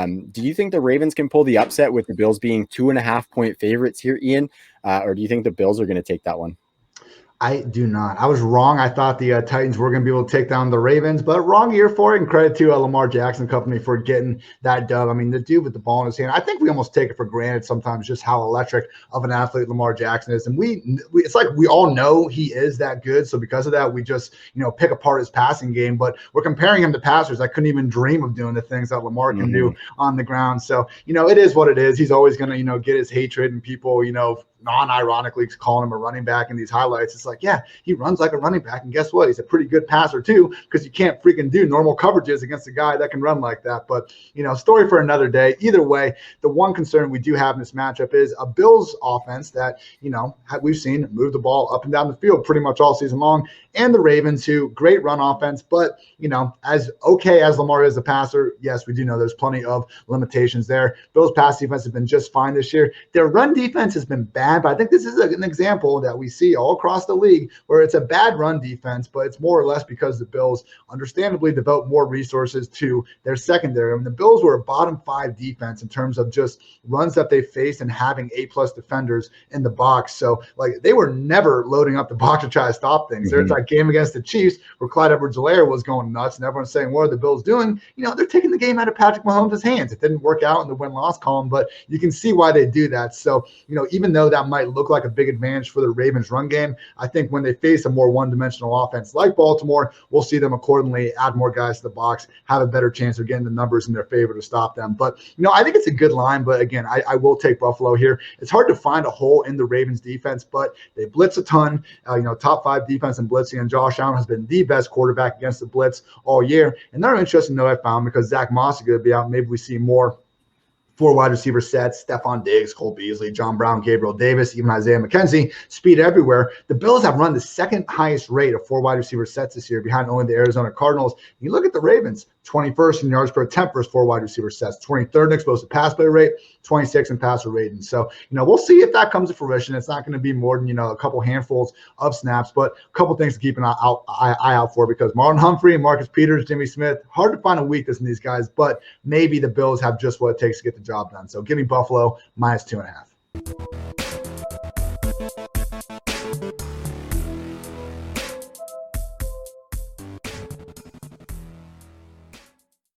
Do you think the Ravens can pull the upset with the Bills being 2.5-point favorites here, Ian? Or do you think the Bills are going to take that one? I do not. I was wrong. I thought the Titans were going to be able to take down the Ravens, but wrong year for it. And credit to Lamar Jackson Company for getting that dub. I mean, the dude with the ball in his hand, I think we almost take it for granted sometimes just how electric of an athlete Lamar Jackson is. And it's like we all know he is that good. So because of that, we just, pick apart his passing game. But we're comparing him to passers that couldn't even dream of doing the things that Lamar can do on the ground. So, it is what it is. He's always going to, get his hatred and people, non-ironically calling him a running back in these highlights. It's like, yeah, he runs like a running back. And guess what? He's a pretty good passer too, because you can't freaking do normal coverages against a guy that can run like that. But, story for another day. Either way, the one concern we do have in this matchup is a Bills offense that, we've seen move the ball up and down the field pretty much all season long. And the Ravens, who great run offense, but, as okay as Lamar is a passer, yes, we do know there's plenty of limitations there. Bills pass defense has been just fine this year. Their run defense has been bad, but I think this is an example that we see all across the league where it's a bad run defense, but it's more or less because the Bills understandably devote more resources to their secondary. I mean, the Bills were a bottom 5 defense in terms of just runs that they faced and having A+ defenders in the box. So, they were never loading up the box to try to stop things. There's that game against the Chiefs where Clyde Edwards-Helaire was going nuts, and everyone's saying, what are the Bills doing? They're taking the game out of Patrick Mahomes' hands. It didn't work out in the win-loss column, but you can see why they do that. So, even though that might look like a big advantage for the Ravens run game, I think when they face a more one-dimensional offense like Baltimore, we'll see them accordingly add more guys to the box, have a better chance of getting the numbers in their favor to stop them. But, I think it's a good line, but again, I will take Buffalo here. It's hard to find a hole in the Ravens defense, but they blitz a ton, top 5 defense in blitzing, and Josh Allen has been the best quarterback against the blitz all year. And they're interesting to know, I found, because Zach Moss is going to be out. Maybe we see more 4 wide receiver sets, Stephon Diggs, Cole Beasley, John Brown, Gabriel Davis, even Isaiah McKenzie, speed everywhere. The Bills have run the second highest rate of 4 wide receiver sets this year, behind only the Arizona Cardinals. You look at the Ravens, 21st in yards per attempt versus 4 wide receiver sets, 23rd in explosive pass play rate, 26th in passer rating. So, we'll see if that comes to fruition. It's not going to be more than, a couple handfuls of snaps, but a couple things to keep an eye out for, because Marlon Humphrey, Marcus Peters, Jimmy Smith, hard to find a weakness in these guys, but maybe the Bills have just what it takes to get the job done. So give me Buffalo -2.5.